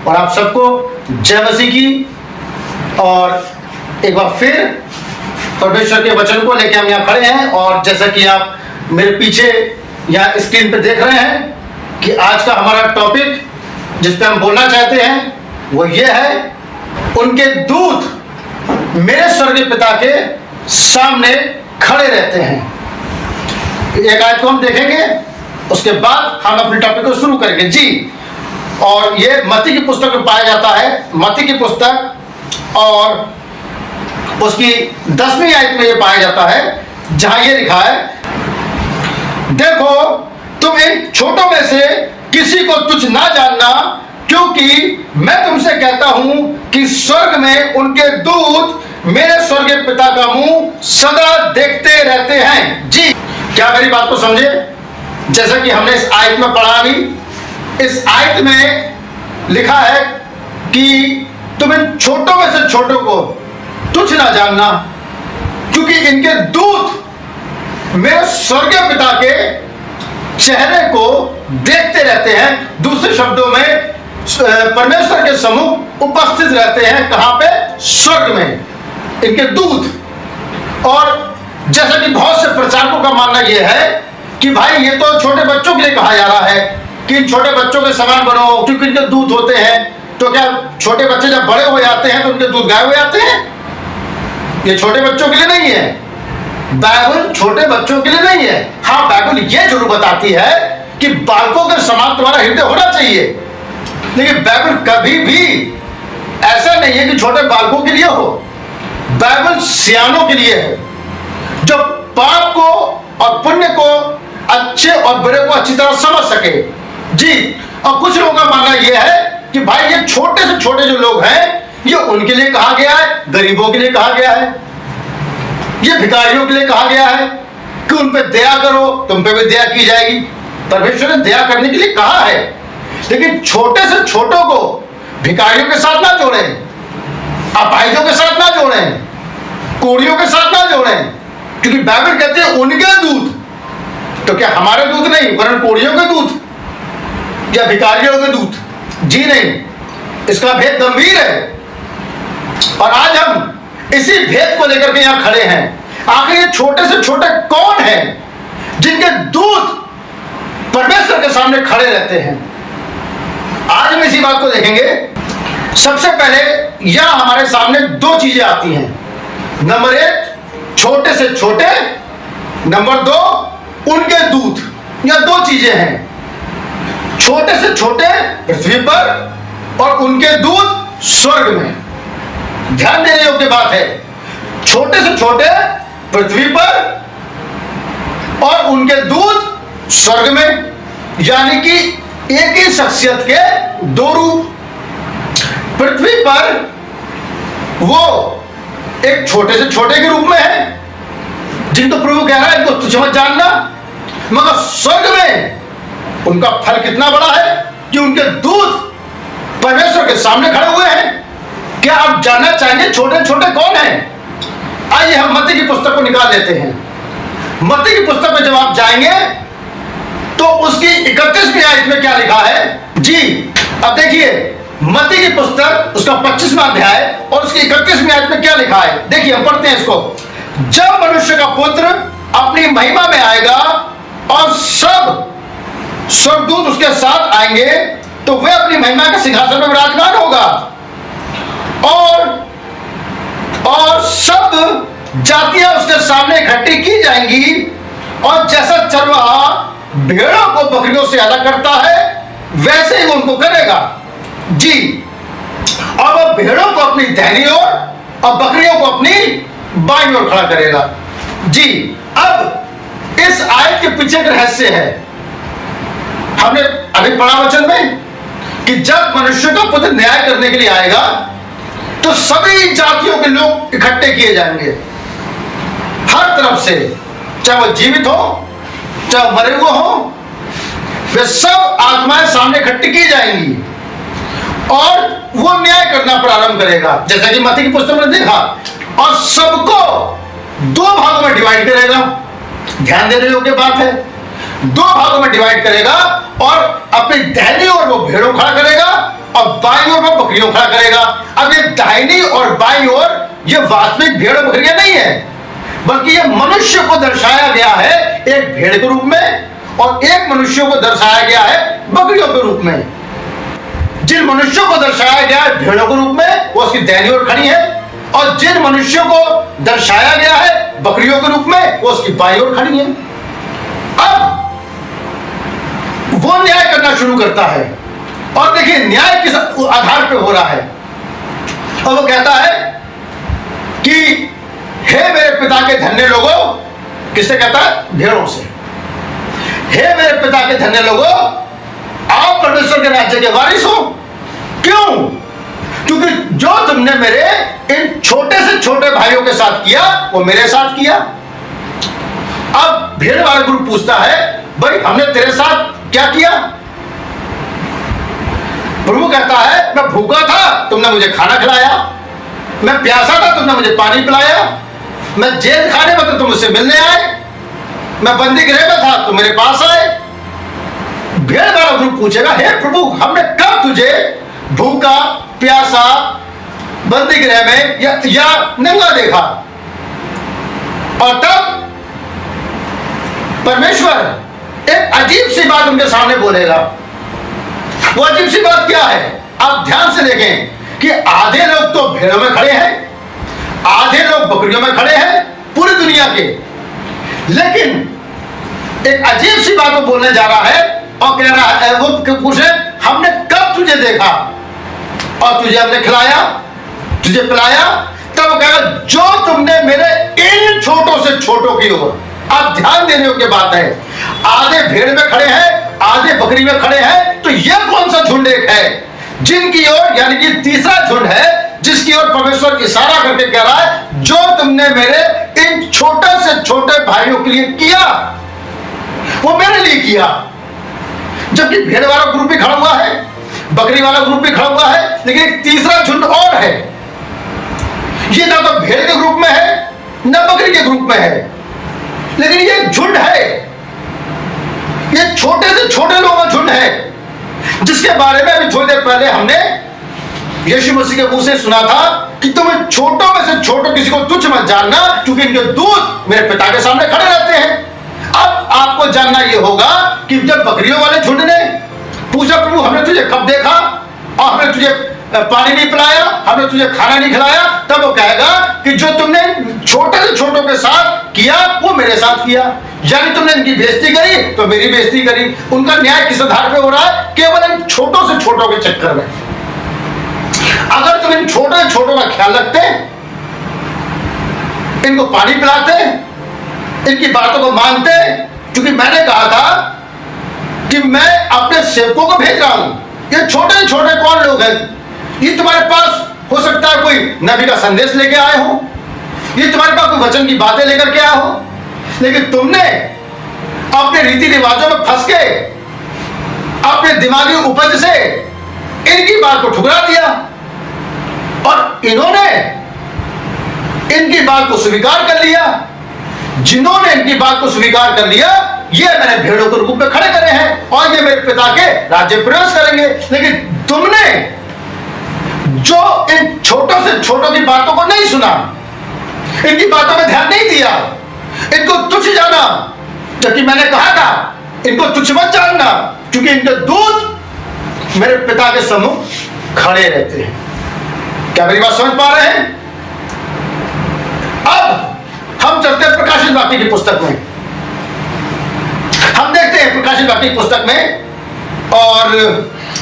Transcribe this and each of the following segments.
और आप सबको जय मसीह की। और एक बार फिर परमेश्वर के वचन को लेकर हम यहाँ खड़े हैं, और जैसा कि आप मेरे पीछे यहाँ स्क्रीन पे देख रहे हैं कि आज का हमारा टॉपिक जिस पे हम बोलना चाहते हैं वो ये है, उनके दूत मेरे स्वर्गीय पिता के सामने खड़े रहते हैं। एक आयत को हम देखेंगे, उसके बाद हम अपने टॉपिक को शुरू करेंगे जी। और ये मत्ती की पुस्तक में पाया जाता है, मत्ती की पुस्तक और उसकी 10वीं आयत में ये पाया जाता है, जहां ये लिखा है, देखो तुम इन छोटों में से किसी को तुच्छ ना जानना, क्योंकि मैं तुमसे कहता हूं कि स्वर्ग में उनके दूत मेरे स्वर्गीय पिता का मुंह सदा देखते रहते हैं जी। क्या मेरी बात को समझे? जैसा कि हमने इस आयत में पढ़ा भी, इस आयत में लिखा है कि तुम इन छोटों में से छोटों को तुच्छ ना जानना, क्योंकि इनके दूत मेरे स्वर्गीय पिता के चेहरे को देखते रहते हैं। दूसरे शब्दों में परमेश्वर के सम्मुख उपस्थित रहते हैं। कहां पे? स्वर्ग में इनके दूत। और जैसा कि बहुत से प्रचारकों का मानना यह है कि भाई ये तो छोटे बच्चों के लिए कहा जा रहा है कि इन छोटे बच्चों के समान बनो, क्योंकि इनके दूत होते हैं। तो क्या छोटे बच्चे जब बड़े हो जाते हैं तो उनके दूत गायब हो जाते हैं? ये छोटे बच्चों के लिए नहीं है, बाइबल छोटे बच्चों के लिए नहीं है। हाँ, बाइबल ये जरूर बताती है कि बालकों के समान तुम्हारा हृदय होना चाहिए, लेकिन बाइबल कभी भी ऐसा नहीं है कि छोटे बालकों के लिए हो। बाइबल सियानों के लिए है, जो पाप को और पुण्य को, अच्छे और बुरे को अच्छी तरह समझ सके जी। और कुछ लोगों का मानना यह है कि भाई ये छोटे से छोटे जो लोग हैं, ये उनके लिए कहा गया है, गरीबों के लिए कहा गया है, ये भिखारियों के लिए कहा गया है कि उन पे दया करो, तुम पे भी दया की जाएगी। परमेश्वर ने दया करने के लिए कहा है, लेकिन छोटे से छोटों को भिखारियों के साथ ना जोड़ें, अपाहिजों के साथ ना जोड़ें, कोड़ियों के साथ ना जोड़ें, क्योंकि बाइबल कहते हैं उनके दूत। तो क्या हमारे दूत नहीं, वरन कोड़ियों के दूत या भिखारियों के दूत? जी नहीं, इसका भेद गंभीर है। और आज हम इसी भेद को लेकर के यहां खड़े हैं। आखिर ये छोटे से छोटे कौन हैं जिनके दूत परमेश्वर के सामने खड़े रहते हैं? आज हम इसी बात को देखेंगे। सबसे पहले यह हमारे सामने दो चीजें आती हैं। नंबर 1 छोटे से छोटे, नंबर 2 उनके दूत। यह दो चीजें हैं, छोटे से छोटे पृथ्वी पर और उनके दूत स्वर्ग में। ध्यान देने योग्य बात है, छोटे से छोटे पृथ्वी पर और उनके दूत स्वर्ग में, यानी कि एक ही शख्सियत के दो रूप। पृथ्वी पर वो एक छोटे से छोटे के रूप में है, जिनको प्रभु कह रहा है इनको तुच्छ मत जानना, मगर स्वर्ग में उनका फल कितना बड़ा है कि उनके दूत परमेश्वर के सामने खड़े हुए हैं। क्या आप जानना चाहेंगे छोटे छोटे कौन हैं? आइए हम मत्ती की पुस्तक को निकाल लेते हैं। मत्ती की पुस्तक में जब आप जाएंगे तो उसकी 31वीं आयत में क्या लिखा है जी। अब देखिए मत्ती की पुस्तक उसका 25वां अध्याय और उसकी 31वीं आयत में क्या लिखा है, देखिए हम पढ़ते हैं इसको। जब मनुष्य का पुत्र अपनी महिमा में आएगा और सब स्वर्गदूत उसके साथ आएंगे, तो वह अपनी महिमा के सिंहासन में विराजमान होगा और सब जातियां उसके सामने इकट्ठी की जाएंगी, और जैसा चरवाहा भेड़ों को बकरियों से अलग करता है, वैसे ही वो उनको करेगा जी। और वह भेड़ों को अपनी दाहिनी ओर और बकरियों को अपनी बाईं ओर खड़ा करेगा जी। अब इस आयत के पीछे का रहस्य है, हमने अभी पढ़ा वचन में कि जब मनुष्य का पुत्र न्याय करने के लिए आएगा तो सभी जातियों के लोग इकट्ठे किए जाएंगे, हर तरफ से, चाहे वो जीवित हो चाहे मरे हुए हो, वे सब आत्माएं सामने इकट्ठी की जाएंगी और वो न्याय करना प्रारंभ करेगा। जैसा कि मत्ती की पुस्तक में देखा, और सबको दो भागों में डिवाइड करेगा। ध्यान देने योग्य बात है, दो भागों में डिवाइड करेगा और अपनी दाहिनी ओर वो भेड़ों खड़ा करेगा और बाईं ओर वो बकरियों खड़ा करेगा। अब ये दाहिनी और बाईं ओर ये वास्तविक भेड़ और बकरियां नहीं है, बल्कि ये मनुष्य को दर्शाया गया है एक भेड़ के रूप में, और एक मनुष्य को दर्शाया गया है बकरियों के रूप में। जिन मनुष्यों को दर्शाया गया है भेड़ों के रूप में वो उसकी दाहिनी ओर खड़ी है, और जिन मनुष्यों को दर्शाया गया है बकरियों के रूप में वो उसकी बाईं ओर खड़ी है। अब वो न्याय करना शुरू करता है, और देखिए न्याय किस आधार पे हो रहा है। और वो कहता है कि हे मेरे पिता के धन्य लोगों, किससे कहता है? भेड़ों से। हे मेरे पिता के धन्य लोगों, आप परमेश्वर के राज्य के वारिस हो। क्यों? क्योंकि जो तुमने मेरे इन छोटे से छोटे भाइयों के साथ किया वो मेरे साथ किया। अब भेड़ वाला ग्रुप पूछता है, भाई हमने तेरे साथ क्या किया? प्रभु कहता है, मैं भूखा था तुमने मुझे खाना खिलाया, मैं प्यासा था तुमने मुझे पानी पिलाया, मैं जेल खाने में तो तुम मुझसे मिलने आए, मैं बंदी गृह में था तुम मेरे पास आए। भेड़ वाला ग्रुप पूछेगा, हे प्रभु हमने कब तुझे भूखा, प्यासा, बंदी गृह में या नंगा देखा? और तब परमेश्वर एक अजीब सी बात उनके सामने बोलेगा। वो अजीब सी बात क्या है? आप ध्यान से देखें कि आधे लोग तो भेड़ों में खड़े हैं, आधे लोग बकरियों में खड़े हैं पूरी दुनिया के, लेकिन एक अजीब सी बात वो बोलने जा रहा है और कह रहा है, वो पूछे हमने कब तुझे देखा और तुझे हमने खिलाया, तुझे पिलाया? तब वो कहेगा जो तुमने मेरे इन छोटों से छोटों की ओर। आप ध्यान देने योग्य बात है, आधे भेड़ में खड़े हैं, आधे बकरी में खड़े हैं, तो यह कौन सा झुंड एक है जिनकी ओर, यानी कि तीसरा झुंड है जिसकी ओर परमेश्वर इशारा करके कह रहा है जो तुमने मेरे इन छोटे से छोटे भाइयों के लिए किया वो मेरे लिए किया। जबकि भेड़ वाला ग्रुप भी खड़ा हुआ है, बकरी वाला ग्रुप भी खड़ा हुआ है, लेकिन एक तीसरा झुंड और है। ये ना तो भेड़ के ग्रुप में है ना बकरी के ग्रुप में है, लेकिन ये झुंड है, ये छोटे से छोटे लोगों का झुंड है, जिसके बारे में अभी थोड़ी देर पहले हमने यीशु मसीह के मुंह से सुना था कि तुम छोटों में से छोटो किसी को तुच्छ मत जानना, क्योंकि इनके दूत मेरे पिता के सामने खड़े रहते हैं। अब आपको जानना यह होगा कि जब बकरियों वाले झुंड ने पूछा प्रभु हमने तुझे कब देखा और हमने तुझे पानी नहीं पिलाया, हमने तुझे खाना नहीं खिलाया, तब वो कहेगा कि जो तुमने छोटे से छोटों के साथ किया वो मेरे साथ किया। यानी तुमने इनकी बेइज्जती करी तो मेरी बेइज्जती करी। उनका न्याय किस आधार पे हो रहा है? केवल इन छोटों से छोटों के चक्कर में। अगर तुम इन छोटे छोटों का ख्याल रखते, इनको पानी पिलाते, इनकी बातों को मानते, क्योंकि मैंने कहा था कि मैं अपने सेवकों को भेज रहा हूं। ये छोटे छोटे कौन लोग हैं? ये तुम्हारे पास हो सकता है कोई नबी का संदेश लेके आए हो, ये तुम्हारे पास कोई वचन की बातें लेकर के आए हो, लेकिन तुमने अपने रीति रिवाजों में फंस के अपने दिमागी उपज से इनकी बात को ठुकरा दिया और इन्होंने इनकी बात को स्वीकार कर लिया। जिन्होंने इनकी बात को स्वीकार कर लिया ये मैंने भेड़ों के रूप में खड़े करे हैं और ये मेरे पिता के राज्य प्रवेश करेंगे। लेकिन तुमने जो इन छोटों से छोटों की बातों को नहीं सुना, इनकी बातों में ध्यान नहीं दिया, इनको तुच्छ जाना, जबकि मैंने कहा था इनको तुच्छ मत जानना, क्योंकि इनके दूत मेरे पिता के सम्मुख खड़े रहते हैं। क्या मेरी बात समझ पा रहे हैं? अब हम चलते हैं प्रकाशित वाक्य की पुस्तक में। हम देखते हैं प्रकाशित वाक्य की पुस्तक में और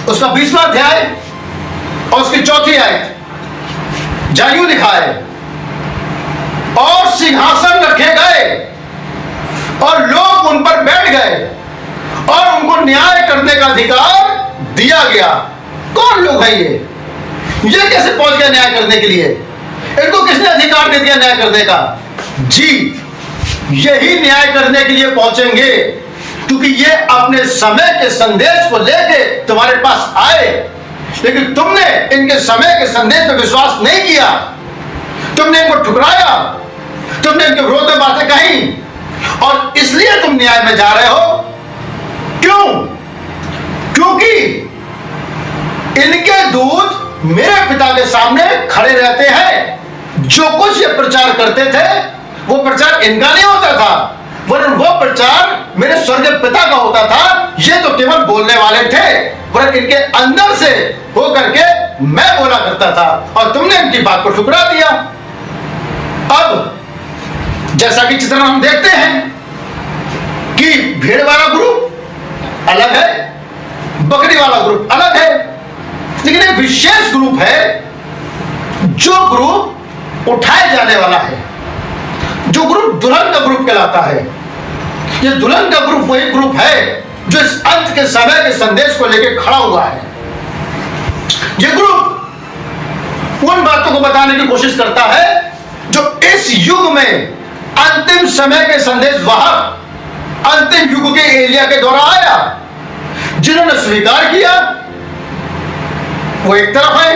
उसका 20वां अध्याय और उसकी 4थी आयत, जहां यूं लिखा है, और सिंहासन रखे गए और लोग उन पर बैठ गए और उनको न्याय करने का अधिकार दिया गया। कौन लोग हैं ये कैसे पहुंच गए न्याय करने के लिए? इनको किसने अधिकार दे दिया न्याय करने का? जी, यही न्याय करने के लिए पहुंचेंगे, क्योंकि ये अपने समय के संदेश को लेके तुम्हारे पास आए, लेकिन तुमने इनके समय के संदेश पर विश्वास नहीं किया, तुमने इनको ठुकराया, तुमने इनके विरोध में बातें कही और इसलिए तुम न्याय में जा रहे हो। क्यों? क्योंकि इनके दूत मेरे पिता के सामने खड़े रहते हैं। जो कुछ ये प्रचार करते थे वो प्रचार इनका नहीं होता था, वरन वो प्रचार मेरे स्वर्ग पिता का होता था। ये तो केवल बोलने वाले थे, वरन इनके अंदर से हो करके मैं बोला करता था, और तुमने इनकी बात को ठुकरा दिया। अब जैसा कि चित्रण हम देखते हैं कि भेड़ वाला ग्रुप अलग है, बकरी वाला ग्रुप अलग है, लेकिन एक विशेष ग्रुप है जो ग्रुप उठाए जाने वाला है, जो ग्रुप दुल्हन का ग्रुप कहलाता है। ये दुल्हन का ग्रुप वही ग्रुप है जो इस अंत के समय के संदेश को लेकर खड़ा हुआ है। ये ग्रुप उन बातों को बताने की कोशिश करता है जो इस युग में अंतिम समय के संदेश वाहक, अंतिम युग के एलिया के द्वारा आया। जिन्होंने स्वीकार किया वो एक तरफ है,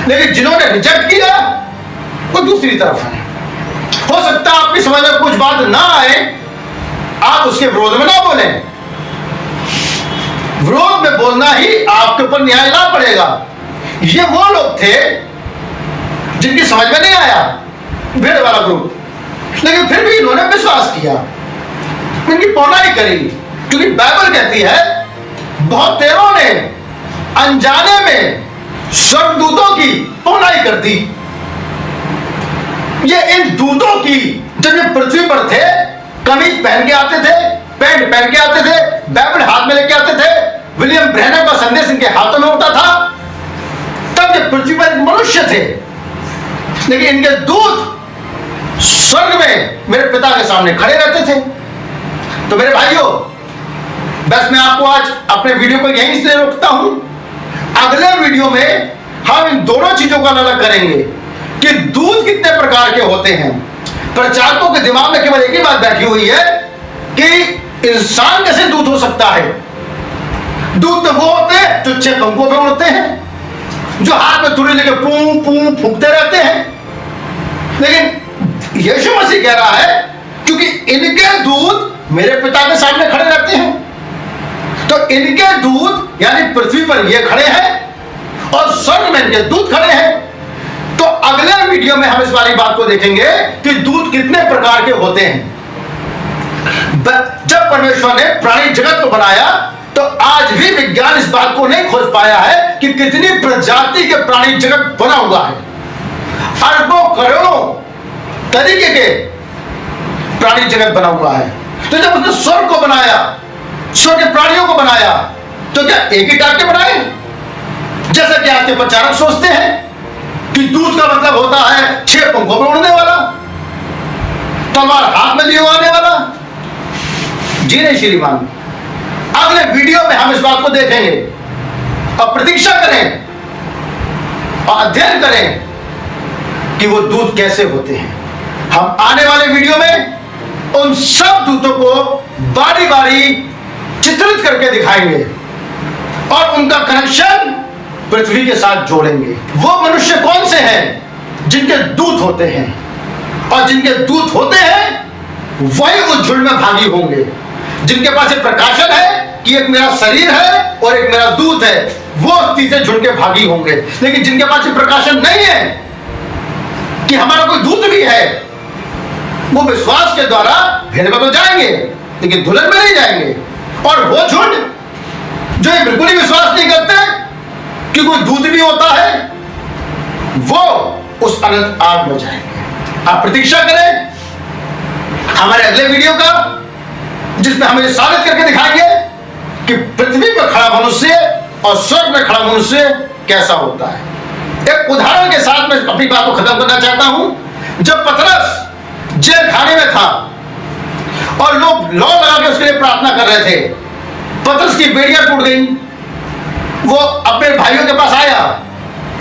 लेकिन जिन्होंने रिजेक्ट किया वो दूसरी तरफ है। हो सकता है आपकी समझ में कुछ बात ना आए, आप उसके विरोध में ना बोलें। विरोध में बोलना ही आपके ऊपर न्याय ला पड़ेगा। ये वो लोग थे जिनकी समझ में नहीं आया, भेड़ वाला ग्रुप, लेकिन फिर भी इन्होंने विश्वास किया, इनकी पौनाई करी, क्योंकि बाइबल कहती है बहुत देरों ने अनजाने में स्वर्गदूतों की पौनाई कर दी। ये इन दूतों की जब ये पृथ्वी पर थे, कमीज पहन के आते थे, पैंट पहन के आते थे, बाइबल हाथ में लेके आते थे, विलियम ब्रैनम का संदेश इनके हाथों में होता था, तब ये पृथ्वी पर एक मनुष्य थे। लेकिन इनके दूत स्वर्ग में मेरे पिता के सामने खड़े रहते थे। तो मेरे भाइयों, बस मैं आपको आज अपने वीडियो को यहीं से रोकता हूं। अगले वीडियो में हम इन दोनों चीजों का अलग करेंगे कि दूत कितने प्रकार के होते हैं। प्रचारकों के दिमाग में केवल एक ही बात बैठी हुई है कि इंसान कैसे दूत हो सकता है। दूत तो वो होते हैं जो 6 पंखों पे उड़ते हैं, जो हाथ में तुरी लेके पूं पूं फूंकते रहते हैं। लेकिन यीशु मसीह कह रहा है क्योंकि इनके दूत मेरे पिता के सामने खड़े रहते हैं, तो इनके दूत यानी पृथ्वी पर ये खड़े हैं और स्वर्ग में इनके दूत खड़े हैं। तो अगले वीडियो में हम इस वाली बात को देखेंगे कि दूत कितने प्रकार के होते हैं। जब परमेश्वर ने प्राणी जगत को बनाया तो आज भी विज्ञान इस बात को नहीं खोज पाया है कि कितनी प्रजाति के प्राणी जगत बना हुआ है। अरबों करोड़ों तरीके के प्राणी जगत बना हुआ है। तो जब उसने स्वर्ग को बनाया, स्वर्ग के प्राणियों को बनाया, तो क्या एक ही टाइप के बनाए? जैसा कि आज के प्रचारक सोचते हैं कि दूत का मतलब होता है 6 पंखों पर उड़ने वाला, तलवार हाथ में लिए आने वाला। जी नहीं श्रीमान, अगले वीडियो में हम इस बात को देखेंगे और प्रतीक्षा करें और अध्ययन करें कि वो दूत कैसे होते हैं। हम आने वाले वीडियो में उन सब दूतों को बारी बारी चित्रित करके दिखाएंगे और उनका कनेक्शन पृथ्वी के साथ जोड़ेंगे। वो मनुष्य कौन से हैं जिनके दूत होते हैं, और जिनके दूत होते हैं वही उस झुंड में भागी होंगे। जिनके पास एक प्रकाशन है कि एक मेरा शरीर है और एक मेरा दूत है, वो तीसरे झुंड के भागी होंगे। लेकिन जिनके पास एक प्रकाशन नहीं है कि हमारा कोई दूत भी है, वो विश्वास के द्वारा भेड़ में तो जाएंगे लेकिन दुल्हन में नहीं जाएंगे। और वो झुंड जो बिल्कुल ही विश्वास नहीं करते कि कोई दूत भी होता है, वो उस अनंत आग में जाएंगे। आप प्रतीक्षा करें हमारे अगले वीडियो का, जिसमें हम ये साबित करके दिखाएंगे कि पृथ्वी पर खड़ा मनुष्य और स्वर्ग में खड़ा मनुष्य कैसा होता है। एक उदाहरण के साथ मैं अपनी बात को खत्म करना चाहता हूं। जब पतरस जेल खाने में था और लोग लौ लगा के उसके लिए प्रार्थना कर रहे थे, पतरस की बेड़ियां टूट गई। वो अपने भाइयों के पास आया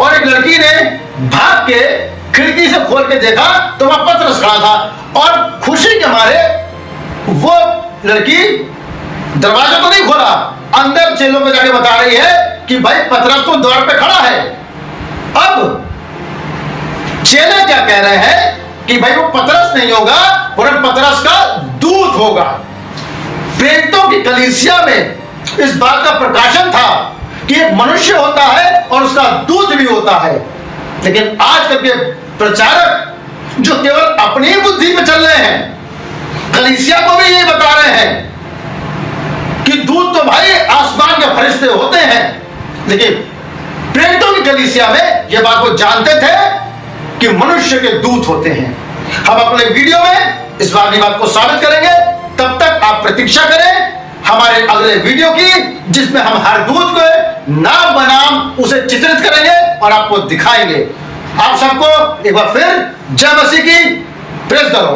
और एक लड़की ने भाग के खिड़की से खोल के देखा तो वहां पतरस खड़ा था, और खुशी के मारे वो लड़की दरवाजा तो नहीं खोला, अंदर चेलों को जाके बता रही है कि भाई पतरस तो द्वार पे खड़ा है। अब चेले क्या कह रहे हैं कि भाई वो पतरस नहीं होगा, वरन पतरस का दूत होगा। प्रेरितों की कलीसिया में इस बात का प्रकाशन था कि एक मनुष्य होता है और उसका दूत भी होता है। लेकिन आजकल के प्रचारक जो केवल अपनी बुद्धि में चल रहे हैं, कलीसिया को भी ये बता रहे हैं कि दूत तो भाई आसमान के फरिश्ते होते हैं, लेकिन प्रेरितों की कलीसिया में ये बात वो जानते थे कि मनुष्य के दूत होते हैं। हम अपने वीडियो में इस बात को साबित करेंगे। तब तक आप प्रतीक्षा करें हमारे अगले वीडियो की, जिसमें हम हर दूत को नाम बनाम उसे चित्रित करेंगे और आपको दिखाएंगे। आप सबको एक बार फिर जय मसीह की, प्रेज़ द लॉर्ड।